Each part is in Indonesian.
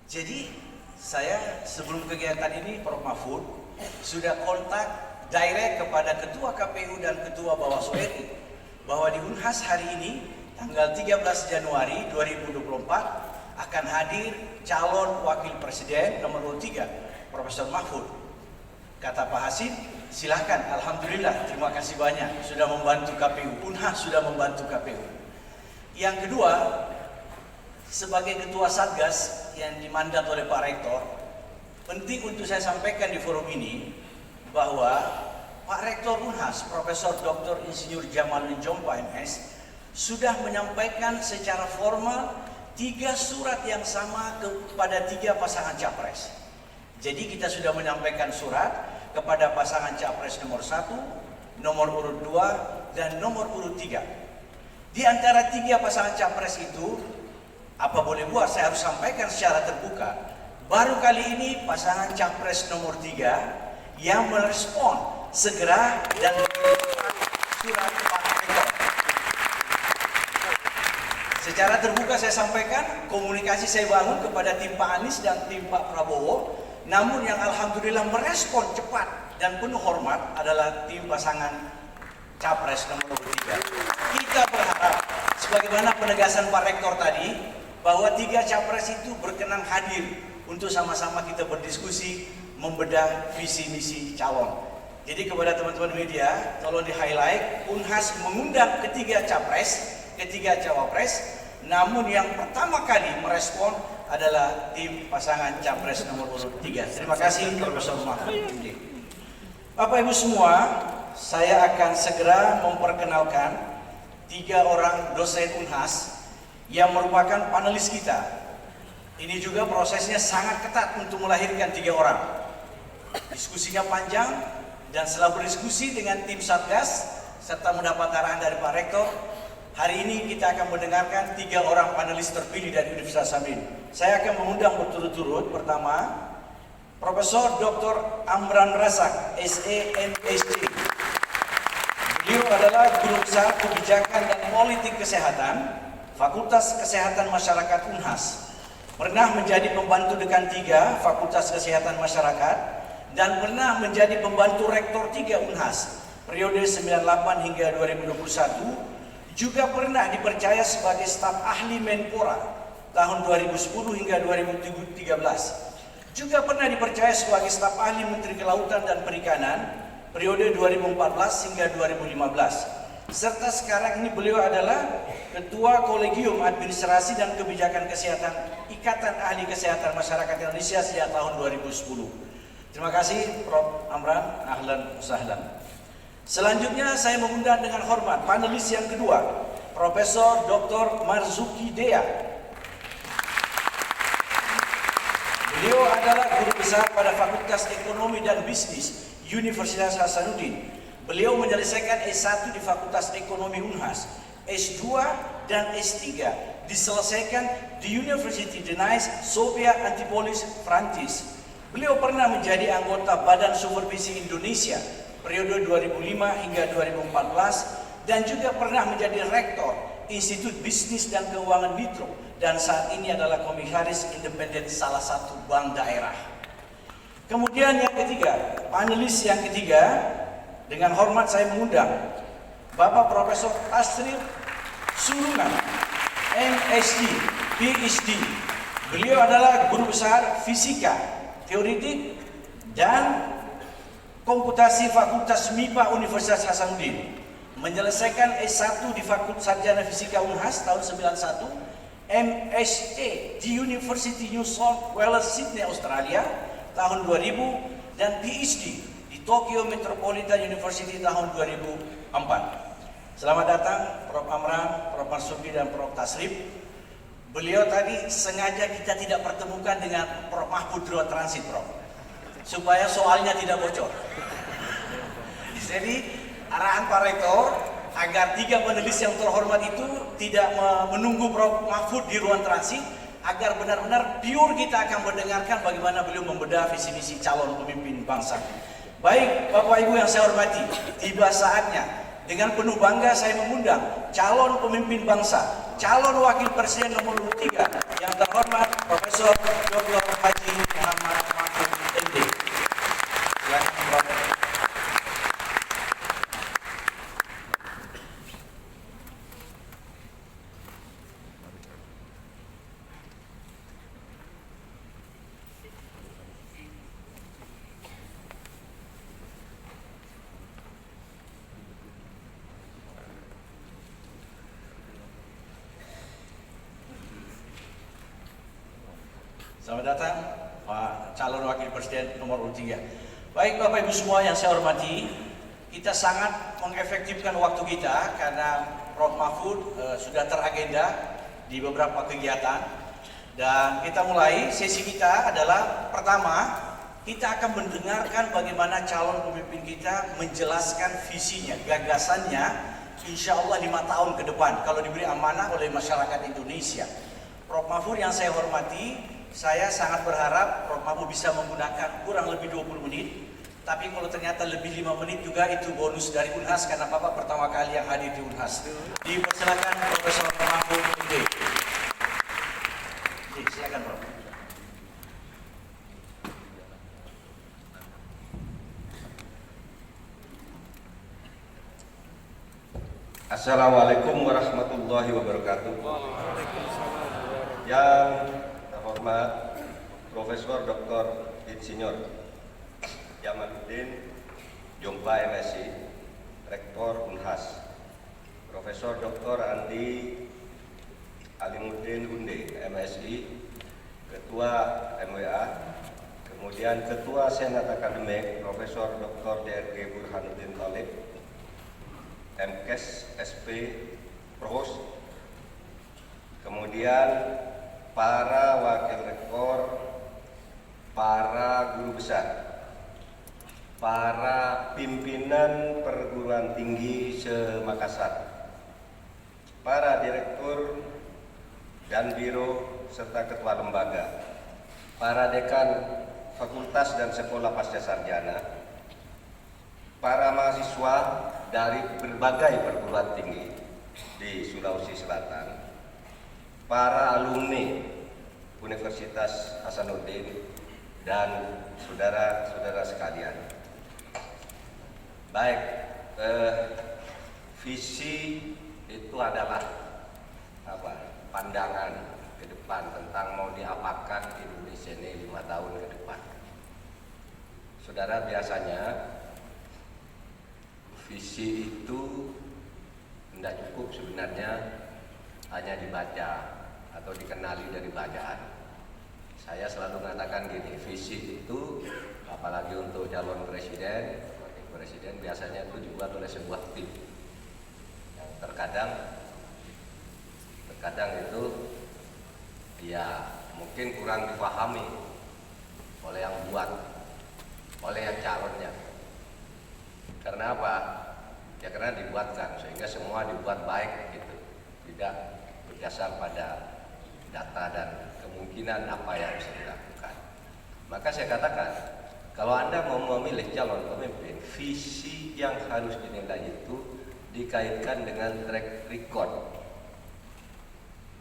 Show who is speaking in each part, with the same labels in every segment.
Speaker 1: Jadi saya sebelum kegiatan ini Prof. Mahfud sudah kontak direct kepada Ketua KPU dan Ketua Bawaslu RI bahwa di Unhas hari ini tanggal 13 Januari 2024 akan hadir calon wakil presiden nomor 3 Profesor Mahfud. Kata Pak Hasim, silahkan, alhamdulillah, terima kasih banyak sudah membantu KPU. Unhas sudah membantu KPU. Yang kedua, sebagai ketua Satgas yang dimandat oleh Pak Rektor, penting untuk saya sampaikan di forum ini bahwa Pak Rektor Unhas, Profesor Dr. Insinyur Jamaluddin Jompa MS, sudah menyampaikan secara formal 3 surat yang sama kepada 3 pasangan capres. Jadi kita sudah menyampaikan surat kepada pasangan capres nomor 1, nomor urut 2, dan nomor urut 3. Di antara 3 pasangan capres itu, apa boleh buat, saya harus sampaikan secara terbuka. Baru kali ini pasangan capres nomor 3 yang merespon segera dan surat Pak Rektor. Secara terbuka saya sampaikan, komunikasi saya bangun kepada tim Pak Anies dan tim Pak Prabowo. Namun yang alhamdulillah merespon cepat dan penuh hormat adalah tim pasangan capres nomor 3. Kita berharap, sebagaimana penegasan Pak Rektor tadi, bahwa 3 capres itu berkenan hadir untuk sama-sama kita berdiskusi membedah visi misi calon. Jadi kepada teman-teman media, tolong di-highlight, Unhas mengundang ketiga capres, ketiga cawapres, namun yang pertama kali merespon adalah tim pasangan capres nomor urut 3. Terima kasih Profesor Mahfud. Bapak Ibu semua, saya akan segera memperkenalkan 3 orang dosen Unhas yang merupakan panelis kita. Ini juga prosesnya sangat ketat untuk melahirkan 3 orang. Diskusinya panjang, dan setelah berdiskusi dengan tim Satgas serta mendapat arahan dari Pak Rektor, hari ini kita akan mendengarkan 3 orang panelis terpilih dari Universitas Samin. Saya akan mengundang berturut-turut. Pertama, Profesor Dr. Amran Razak, SE MSc. Beliau adalah Guru Besar Kebijakan dan Politik Kesehatan, Fakultas Kesehatan Masyarakat Unhas. Pernah menjadi pembantu Dekan 3 Fakultas Kesehatan Masyarakat dan pernah menjadi pembantu Rektor 3 Unhas periode 98 hingga 2021. Juga pernah dipercaya sebagai staf ahli Menpora tahun 2010 hingga 2013. Juga pernah dipercaya sebagai staf ahli Menteri Kelautan dan Perikanan periode 2014 hingga 2015. Serta sekarang ini beliau adalah Ketua Kolegium Administrasi dan Kebijakan Kesehatan Ikatan Ahli Kesehatan Masyarakat Indonesia sejak tahun 2010. Terima kasih Prof. Amran, ahlan sahlan. Selanjutnya saya mengundang dengan hormat panelis yang kedua, Profesor Dr. Marzuki Dea. Beliau adalah Guru Besar pada Fakultas Ekonomi dan Bisnis Universitas Hasanuddin. Beliau menyelesaikan S1 di Fakultas Ekonomi Unhas, S2 dan S3 diselesaikan di University de Nice, Sofia Antipolis, Prancis. Beliau pernah menjadi anggota Badan Supervisi Indonesia periode 2005 hingga 2014 dan juga pernah menjadi Rektor Institut Bisnis dan Keuangan Mitro dan saat ini adalah Komisaris Independen salah satu bank daerah. Kemudian yang ketiga, panelis yang ketiga, dengan hormat saya mengundang Bapak Profesor Tasrif Sulungan, MSc, PhD. Beliau adalah Guru Besar Fisika Teoretik dan Komputasi Fakultas MIPA Universitas Hasanuddin. Menyelesaikan S1 di Fakultas Sarjana Fisika Unhas tahun 91, MSc di University New South Wales Sydney Australia tahun 2000 dan PhD di Tokyo Metropolitan University tahun 2004. Selamat datang Prof. Amran, Prof. Marzuki dan Prof. Tasrif. Beliau tadi sengaja kita tidak pertemukan dengan Prof. Mahfud lewat transit, Prof, supaya soalnya tidak bocor. Jadi arahan Pak Rektor agar 3 panelis yang terhormat itu tidak menunggu Prof. Mahfud di ruang transit, agar benar-benar pure kita akan mendengarkan bagaimana beliau membedah visi misi calon pemimpin bangsa. Baik Bapak Ibu yang saya hormati, tiba saatnya dengan penuh bangga saya mengundang calon pemimpin bangsa, calon wakil presiden nomor 3 yang terhormat Profesor Dr. Haji Muhammad Mahfud MD. Silakan, Prof. Selamat datang Pak calon wakil presiden nomor 3. Baik Bapak Ibu semua yang saya hormati, kita sangat mengefektifkan waktu kita karena Prof. Mahfud sudah teragenda di beberapa kegiatan, dan kita mulai. Sesi kita adalah pertama, kita akan mendengarkan bagaimana calon pemimpin kita menjelaskan visinya, gagasannya, insya Allah 5 tahun ke depan kalau diberi amanah oleh masyarakat Indonesia. Prof. Mahfud yang saya hormati, saya sangat berharap Prof. Mahfud bisa menggunakan kurang lebih 20 menit. Tapi kalau ternyata lebih 5 menit juga itu bonus dari Unhas, karena Bapak pertama kali yang hadir di Unhas. Dipersilakan Profesor Mahfud MD. Silakan Prof.
Speaker 2: Assalamualaikum warahmatullahi wabarakatuh. Yang terhormat Profesor Dr. Insinyur Jamaluddin Jompa MSI, Rektor Unhas, Profesor Dr. Andi Alimuddin Unde MSI, Ketua MWA, kemudian Ketua Senat Akademik Profesor Dr. DRG Burhanuddin Thalib, MKes SP Pros, kemudian para wakil rektor, para guru besar, para pimpinan perguruan tinggi se-Makassar, para direktur dan biro serta ketua lembaga, para dekan fakultas dan sekolah pasca sarjana, para mahasiswa dari berbagai perguruan tinggi di Sulawesi Selatan, para alumni Universitas Hasanuddin, dan saudara-saudara sekalian. Baik, visi itu adalah pandangan ke depan tentang mau diapakan Indonesia ini 5 tahun ke depan. Saudara, biasanya visi itu tidak cukup sebenarnya hanya dibaca atau dikenali dari bacaan. Saya selalu mengatakan gini, visi itu apalagi untuk calon presiden, wakil presiden, biasanya itu dibuat oleh sebuah tim yang terkadang itu ya mungkin kurang dipahami oleh yang buat, oleh yang calonnya. Karena apa? Ya karena dibuatkan sehingga semua dibuat baik gitu, tidak berdasar pada data dan kemungkinan apa yang bisa dilakukan. Maka saya katakan, kalau Anda mau memilih calon pemimpin, visi yang harus dinilai itu dikaitkan dengan track record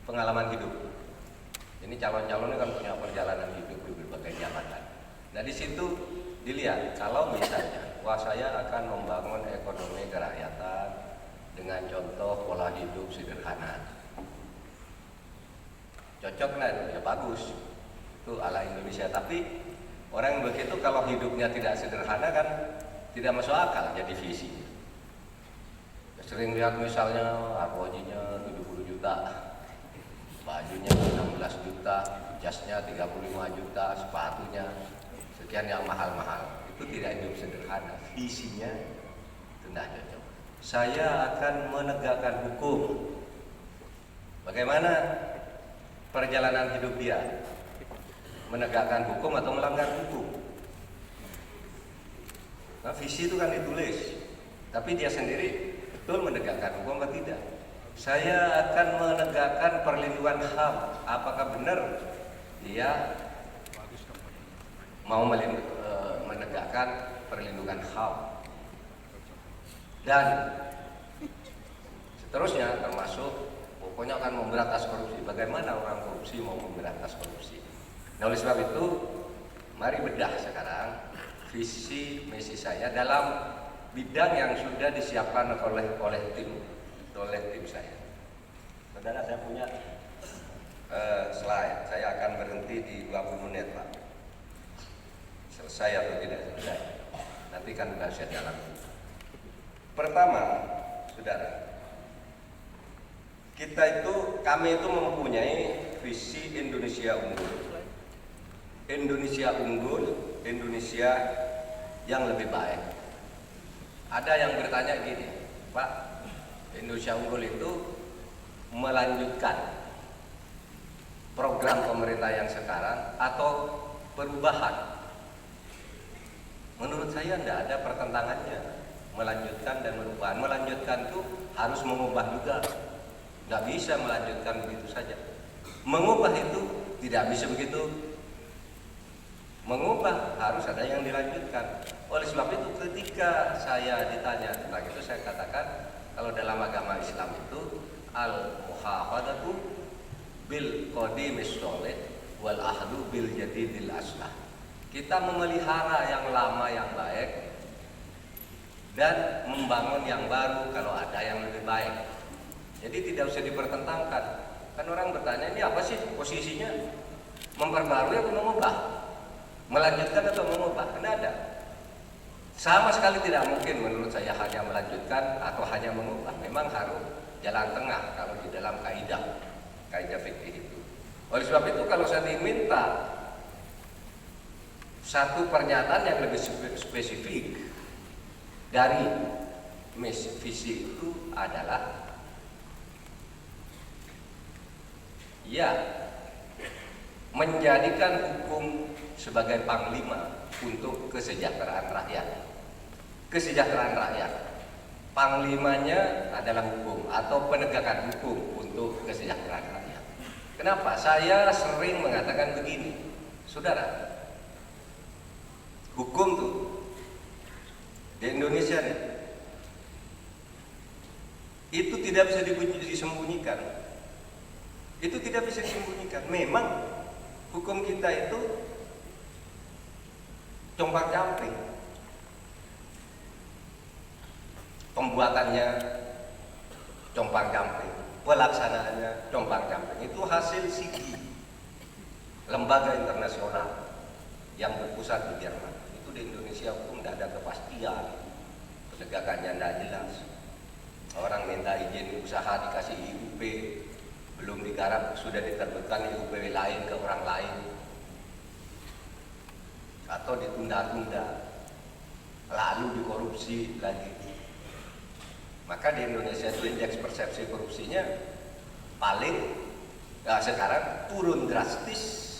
Speaker 2: pengalaman hidup. Ini calon-calonnya kan punya perjalanan hidup di berbagai jabatan. Nah di situ dilihat, kalau misalnya, wah saya akan membangun ekonomi kerakyatan dengan contoh pola hidup sederhana. Cocok lah, ya bagus, itu ala Indonesia. Tapi orang yang begitu kalau hidupnya tidak sederhana kan tidak masuk akal jadi visi. Sering lihat misalnya arwojinya 70 juta, bajunya 16 juta, jasnya 35 juta, sepatunya sekian yang mahal-mahal. Itu tidak hidup sederhana, visinya itu tidak cocok. Saya akan menegakkan hukum. Bagaimana perjalanan hidup dia? Menegakkan hukum atau melanggar hukum? Nah, visi itu kan ditulis, tapi dia sendiri betul menegakkan hukum atau tidak? Saya akan menegakkan perlindungan HAM. Apakah benar dia mau menegakkan perlindungan HAM? Dan Terusnya termasuk pokoknya akan memberantas korupsi. Bagaimana orang korupsi mau memberantas korupsi? Nah, oleh sebab itu mari bedah sekarang visi misi saya dalam bidang yang sudah disiapkan oleh tim saya. Saudara, saya punya slide. Saya akan berhenti di 20 menit, Pak. Selesai atau tidak selesai? Nanti kan bisa jalan. Pertama, saudara, kami itu mempunyai visi Indonesia unggul. Indonesia unggul, Indonesia yang lebih baik. Ada yang bertanya gini, Pak, Indonesia unggul itu melanjutkan program pemerintah yang sekarang atau perubahan? Menurut saya tidak ada pertentangannya melanjutkan dan perubahan. Melanjutkan itu harus mengubah juga. Nggak bisa melanjutkan begitu saja. Mengubah itu tidak bisa begitu. Mengubah harus ada yang dilanjutkan. Oleh sebab itu ketika saya ditanya tentang itu, saya katakan kalau dalam agama Islam itu al-muhafadzatu bil qadimis sholih wal ahdu bil jadidil aslah. Kita memelihara yang lama yang baik dan membangun yang baru kalau ada yang lebih baik. Jadi tidak usah dipertentangkan. Kan orang bertanya, ini apa sih posisinya? Memperbarui atau mengubah? Melanjutkan atau mengubah? Tidak ada. Sama sekali tidak mungkin menurut saya hanya melanjutkan atau hanya mengubah. Memang harus jalan tengah kalau di dalam kaidah fikih itu. Oleh sebab itu kalau saya diminta satu pernyataan yang lebih spesifik dari visi itu adalah ya, menjadikan hukum sebagai panglima untuk kesejahteraan rakyat. Kesejahteraan rakyat, panglimanya adalah hukum atau penegakan hukum untuk kesejahteraan rakyat. Kenapa? Saya sering mengatakan begini, saudara, hukum tuh di Indonesia nih, itu tidak bisa disembunyikan. Itu tidak bisa disembunyikan. Memang hukum kita itu compang-camping. Pembuatannya compang-camping, pelaksanaannya compang-camping. Itu hasil SIGI, lembaga internasional yang berpusat di Jerman. Itu di Indonesia hukum tidak ada kepastian, penegakannya tidak jelas. Orang minta izin usaha dikasih IUP, belum digarap sudah diterbitkan IUP lain ke orang lain, atau ditunda-tunda, lalu dikorupsi lagi. Maka di Indonesia itu indeks persepsi korupsinya paling sekarang turun drastis.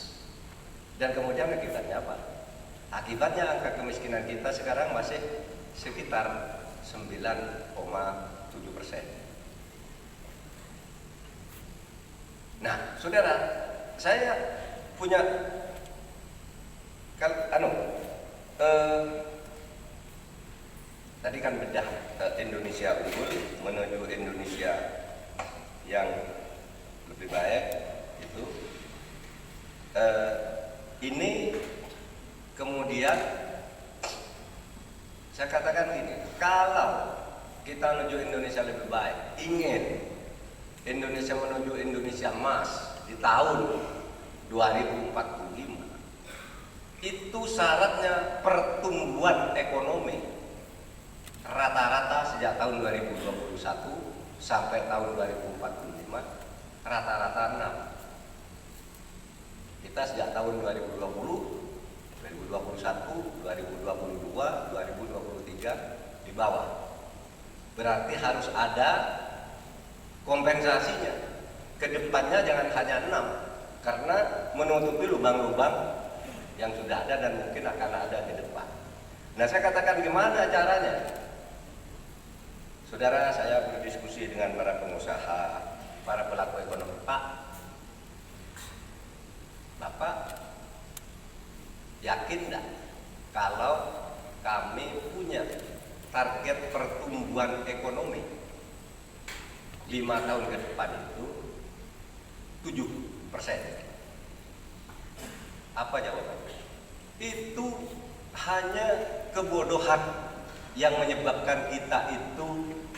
Speaker 2: Dan kemudian akibatnya apa? Akibatnya angka kemiskinan kita sekarang masih sekitar 9,7%. Nah, saudara, saya punya tadi kan bedah Indonesia unggul menuju Indonesia yang lebih baik itu. Ini kemudian saya katakan gini, kalau kita menuju Indonesia lebih baik, ingin Indonesia menuju Indonesia emas di tahun 2045, itu syaratnya pertumbuhan ekonomi rata-rata sejak tahun 2021 sampai tahun 2045 rata-rata 6. Kita sejak tahun 2020, 2021, 2022, 2023 di bawah. Berarti harus ada kompensasinya. Kedepannya jangan hanya 6, karena menutupi lubang-lubang yang sudah ada dan mungkin akan ada di depan. Nah, saya katakan gimana caranya? Saudara, saya berdiskusi dengan para pengusaha, para pelaku ekonomi. Bapak yakin enggak kalau kami punya target pertumbuhan ekonomi 5% 5 tahun ke depan itu 7%. Apa jawabannya? Itu hanya kebodohan yang menyebabkan kita itu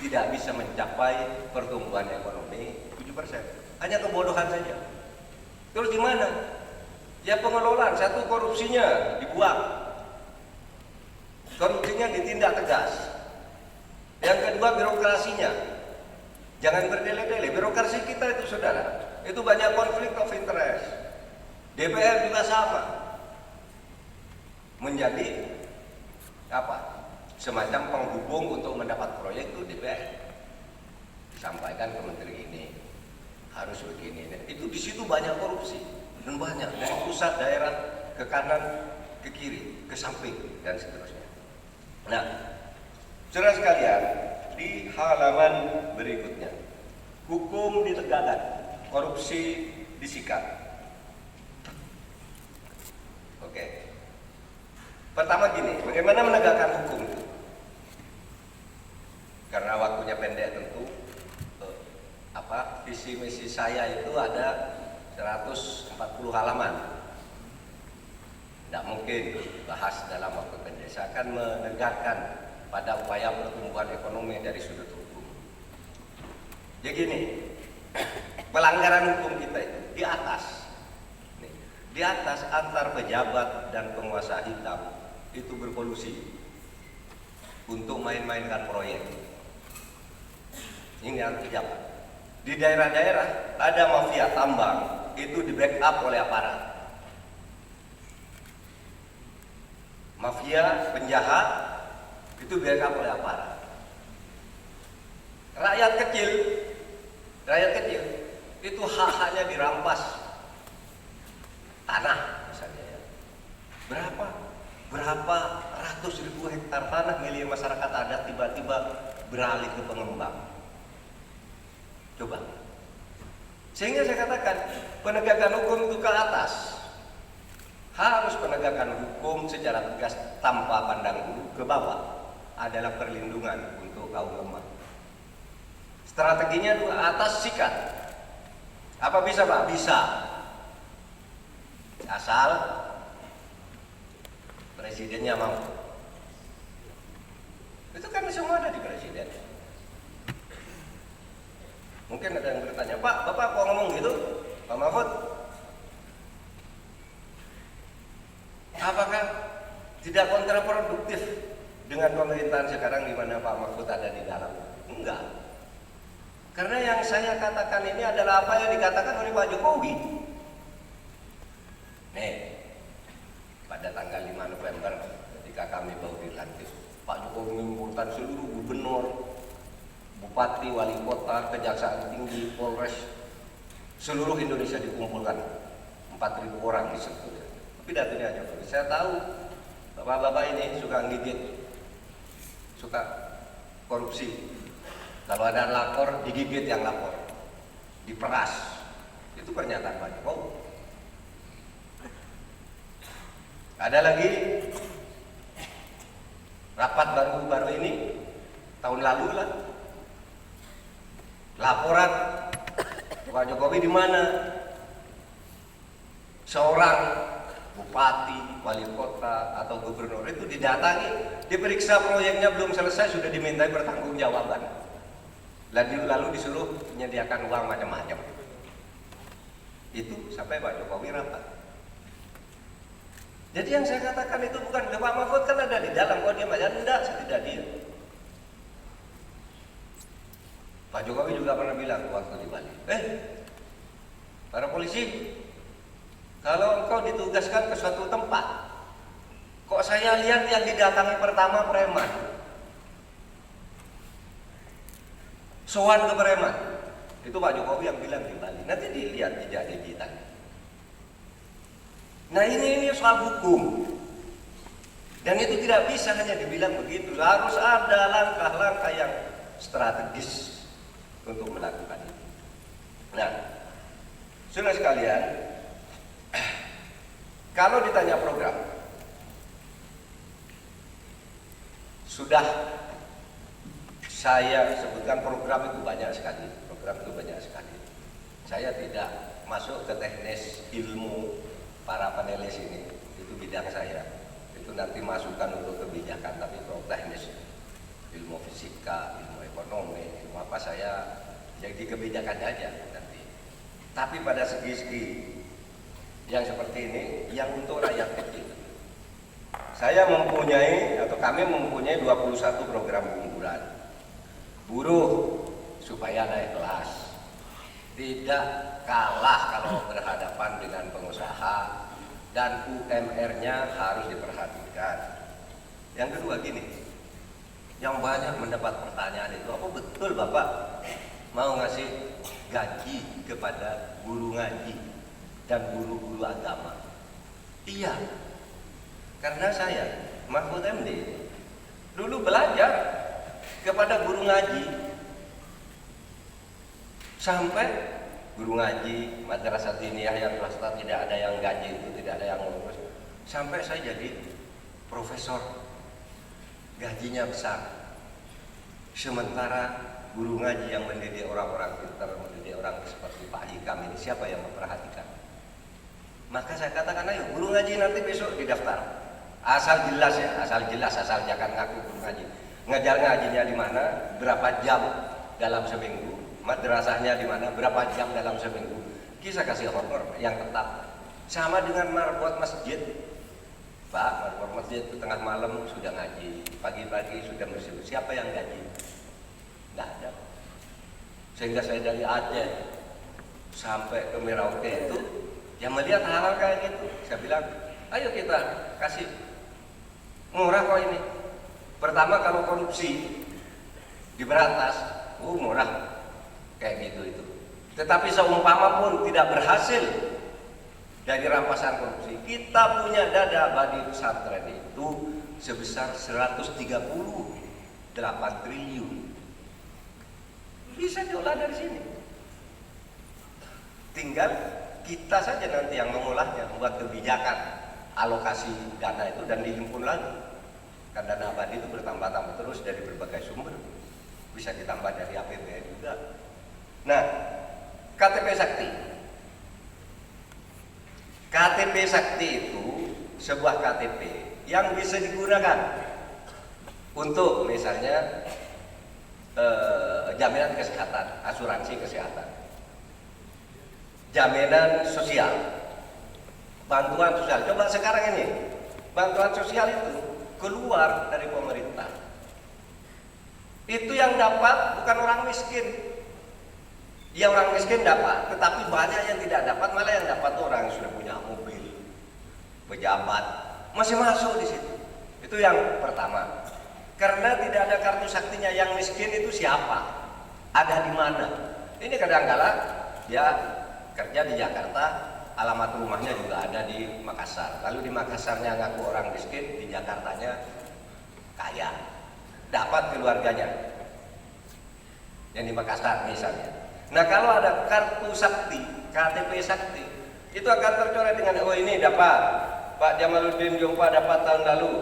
Speaker 2: tidak bisa mencapai pertumbuhan ekonomi 7%. Hanya kebodohan saja. Terus di mana? Ya pengelolaan, satu korupsinya dibuang. Korupsinya ditindak tegas. Yang kedua birokrasinya. Jangan berdele-dele. Birokrasi kita itu saudara, itu banyak konflik of interest. DPR juga sama. Menjadi apa? Semacam penghubung untuk mendapat proyek itu DPR. Disampaikan ke menteri ini harus begini. Itu di situ banyak korupsi dan banyak dari pusat daerah ke kanan, ke kiri, ke samping dan seterusnya. Nah, saudara sekalian, di halaman berikutnya, hukum ditegakkan, korupsi disikat. Oke. Pertama gini, bagaimana menegakkan hukum itu? Karena waktunya pendek tentu, visi misi saya itu ada 140 halaman. Tidak mungkin bahas dalam waktu pendek. Saya akan menegakkan pada upaya pertumbuhan ekonomi dari sudut hukum. Jadi gini, pelanggaran hukum kita itu di atas antar pejabat dan penguasa hitam itu berkolusi untuk main-mainkan proyek. Ini yang pejabat. Di daerah-daerah ada mafia tambang, itu di backup oleh aparat. Mafia penjahat itu backup oleh aparat. Rakyat kecil itu hak-haknya dirampas. Tanah misalnya ya. Berapa ratus ribu hektar tanah milik masyarakat adat tiba-tiba beralih ke pengembang. Coba. Sehingga saya katakan penegakan hukum itu ke atas. Harus penegakan hukum secara tegas tanpa pandang bulu. Ke bawah adalah perlindungan untuk kaum lemah. Strateginya dua, atas sikat. Apa bisa Pak? Bisa. Asal presidennya mau. Itu kan semua ada di presiden. Mungkin ada yang bertanya, Pak, Bapak kok ngomong gitu? Pak Mahfud, apakah tidak kontraproduktif dengan pemerintahan sekarang di mana Pak Mahfud ada di dalam? Enggak. Karena yang saya katakan ini adalah apa yang dikatakan oleh Pak Jokowi. Nih, pada tanggal 5 November ketika kami baru dilantik, Pak Jokowi mengumpulkan seluruh gubernur, bupati, wali kota, kejaksaan tinggi, polres, seluruh Indonesia dikumpulkan, 4.000 orang di situ. Tapi datunya aja, saya tahu bapak-bapak ini suka ngigit, suka korupsi. Kalau ada lapor, digigit yang lapor, diperas. Itu pernyataan Pak Jokowi. Ada lagi rapat baru-baru ini tahun lalu lah. Laporan Pak Jokowi di mana seorang bupati, wali kota atau gubernur itu didatangi, diperiksa proyeknya belum selesai sudah dimintai pertanggungjawaban. Lalu disuruh menyediakan uang macam-macam. Itu sampai Pak Jokowi rapat. Jadi yang saya katakan itu bukan Pak Mahfud kan ada di dalam, kok dia aja enggak, saya tidak dia. Pak Jokowi juga pernah bilang waktu di Bali, para polisi, kalau engkau ditugaskan ke suatu tempat, kok saya lihat yang didatangi pertama preman, sowan ke preman. Itu Pak Jokowi yang bilang di Bali. Nanti dilihat jejak digital. Nah ini soal hukum. Dan itu tidak bisa hanya dibilang begitu. Harus ada langkah-langkah yang strategis untuk melakukan itu. Nah, saudara sekalian, kalau ditanya program, sudah saya sebutkan program itu banyak sekali program. program itu banyak sekali. Saya tidak masuk ke teknis ilmu para panelis ini, itu bidang saya. Itu nanti masukan untuk kebijakan, tapi kalau teknis ilmu fisika, ilmu ekonomi, ilmu apa saya jadi kebijakannya aja nanti. Tapi pada segi-segi yang seperti ini, yang untuk rakyat kecil, saya mempunyai atau kami mempunyai 21 program unggulan. Buruh supaya naik kelas, tidak kalah kalau berhadapan dengan pengusaha, dan UMR-nya harus diperhatikan. Yang kedua gini, yang banyak mendapat pertanyaan itu, apa betul Bapak mau ngasih gaji kepada guru ngaji dan guru-guru agama? Iya, karena saya Mahfud MD dulu belajar kepada guru ngaji, sampai guru ngaji madrasah diniyah yang swasta tidak ada yang gaji itu, tidak ada yang ngurus, sampai saya jadi profesor, gajinya besar. Sementara guru ngaji yang mendidik orang-orang pintar, mendidik orang seperti Pak Hikam ini, siapa yang memperhatikan? Maka saya katakan, ayo guru ngaji nanti besok didaftar, asal jelas ya, asal jelas, asal jangan ngaku guru ngaji. Ngajar ngajinya di mana, berapa jam dalam seminggu, madrasahnya di mana, berapa jam dalam seminggu. Kita kasih honor yang tetap. Sama dengan marbot masjid, Pak, marbot masjid itu tengah malam sudah ngaji, pagi-pagi sudah muslim. Siapa yang gaji? Nggak ada. Sehingga saya dari Aceh sampai ke Merauke itu, yang melihat hal-hal kayak gitu, saya bilang, ayo kita kasih murah kok ini. Pertama kalau korupsi diberantas, murah kayak gitu itu. Tetapi seumpama pun tidak berhasil dari rampasan korupsi, kita punya dana bagi pesantren itu sebesar 138 triliun. Bisa diolah dari sini. Tinggal kita saja nanti yang mengolahnya, membuat kebijakan alokasi dana itu dan dihimpun lagi. Kan dana abadi itu bertambah-tambah terus dari berbagai sumber, bisa ditambah dari APBN juga. Nah, KTP Sakti. KTP Sakti itu sebuah KTP yang bisa digunakan untuk misalnya jaminan kesehatan, asuransi kesehatan, jaminan sosial, bantuan sosial. Coba sekarang ini bantuan sosial itu keluar dari pemerintah, itu yang dapat bukan orang miskin. Ya orang miskin dapat, tetapi banyak yang tidak dapat, malah yang dapat orang yang sudah punya mobil, pejabat, masih masuk di situ. Itu yang pertama. Karena tidak ada kartu saktinya, yang miskin itu siapa? Ada di mana? Ini kadang-kala dia kerja di Jakarta, alamat rumahnya juga ada di Makassar. Lalu di Makassarnya ngaku orang miskin, di Jakartanya kaya, dapat keluarganya yang di Makassar misalnya. Nah kalau ada kartu sakti, KTP sakti, itu akan tercoret dengan, oh ini dapat Pak Jamaluddin Jompa dapat tahun lalu,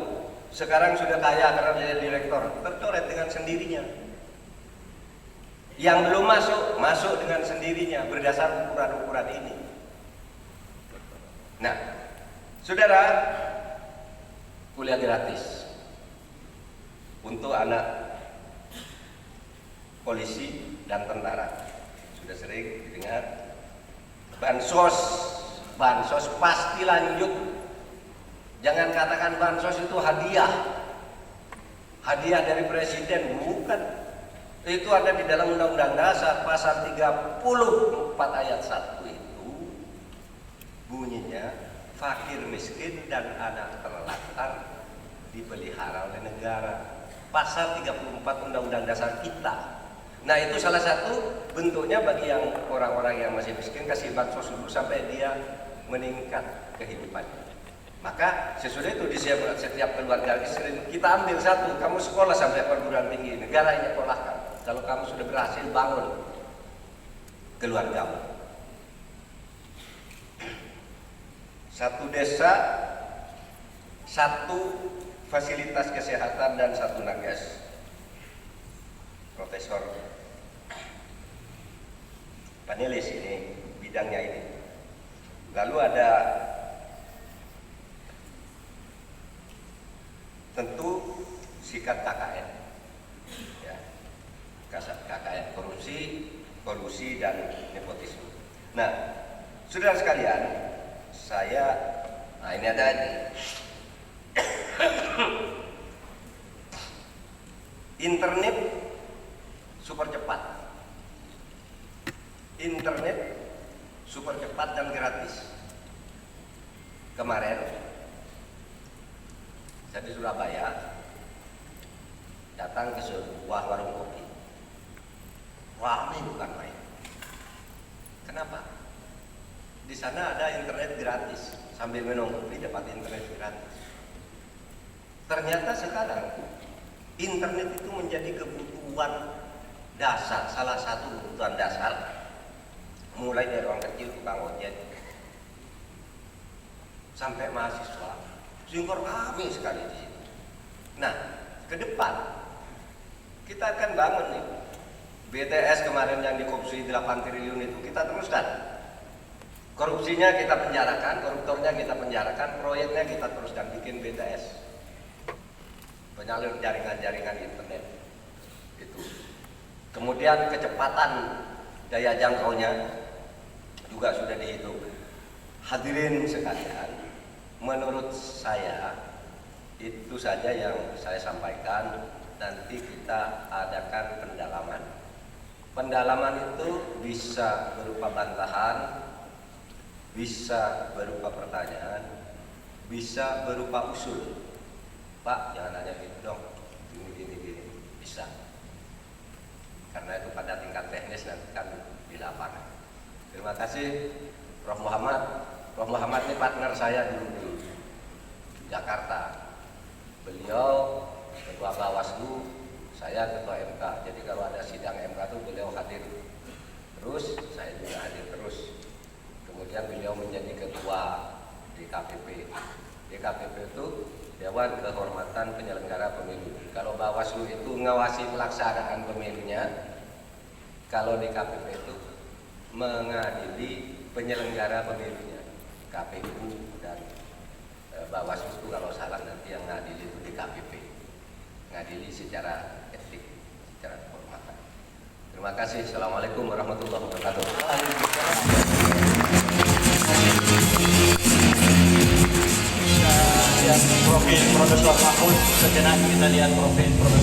Speaker 2: sekarang sudah kaya karena jadi direktur, tercoret dengan sendirinya. Yang belum masuk, masuk dengan sendirinya berdasar ukuran-ukuran ini. Nah, saudara, kuliah gratis untuk anak polisi dan tentara. Sudah sering didengar. Bansos pasti lanjut. Jangan katakan bansos itu hadiah dari presiden, bukan. Itu ada di dalam Undang-Undang Dasar pasal 34 ayat 1 itu bunyinya, fakir miskin dan anak terlantar dipelihara oleh negara. Pasal 34 Undang-Undang Dasar kita. Nah itu salah satu bentuknya bagi yang orang-orang yang masih miskin, kasih bansos dulu sampai dia meningkat kehidupannya. Maka sesudah itu di setiap keluarga kita ambil satu, kamu sekolah sampai perguruan tinggi, negara ini sekolahkan. Kalau kamu sudah berhasil bangun keluargamu. Satu desa, satu fasilitas kesehatan dan satu nakes. Profesor panelis ini bidangnya ini. Lalu ada tentu sikat KKN, ya, KKN kolusi dan nepotisme. Nah, saudara sekalian, ini ada ini. Internet super cepat. Internet super cepat dan gratis. Kemarin saya di Surabaya datang ke sebuah warung kopi. Ramai bukan main. Kenapa? Di sana ada internet gratis. Sambil minum kopi dapat internet gratis. Ternyata sekarang internet itu menjadi kebutuhan dasar, salah satu kebutuhan dasar, mulai dari orang kecil, tukang ojek, sampai mahasiswa, sehingga ramai sekali di sini. Nah, ke depan kita akan bangun nih BTS kemarin yang dikorupsi 8 triliun itu kita teruskan. Korupsinya kita penjarakan, koruptornya kita penjarakan, proyeknya kita teruskan, bikin BTS, penyalur jaringan-jaringan internet itu. Kemudian kecepatan daya jangkaunya juga sudah dihitung. Hadirin sekalian, menurut saya itu saja yang saya sampaikan. Nanti kita adakan pendalaman. Pendalaman itu bisa berupa bantahan, bisa berupa pertanyaan, bisa berupa usul. Pak, jangan nanya gitu dong, gini, bisa. Karena itu pada tingkat teknis nanti kan di lapangan. Terima kasih Prof. Muhammad. Prof. Muhammad ini partner saya dulu di Jakarta. Beliau ketua Bawaslu, saya ketua MK. Jadi kalau ada sidang MK itu beliau hadir terus, saya juga hadir terus. Kemudian beliau menjadi ketua DKPP. DKPP itu Dewan Kehormatan Penyelenggara Pemilu. Kalau Bawaslu itu mengawasi pelaksanaan pemilunya, kalau DKPP itu mengadili penyelenggara pemilunya. KPU dan Bawaslu itu kalau salah nanti yang mengadili itu DKPP, mengadili secara etik, secara kehormatan. Terima kasih. Assalamualaikum warahmatullahi wabarakatuh.
Speaker 1: Profil Profesor Mahfud, sejenak kita lihat profil Profesor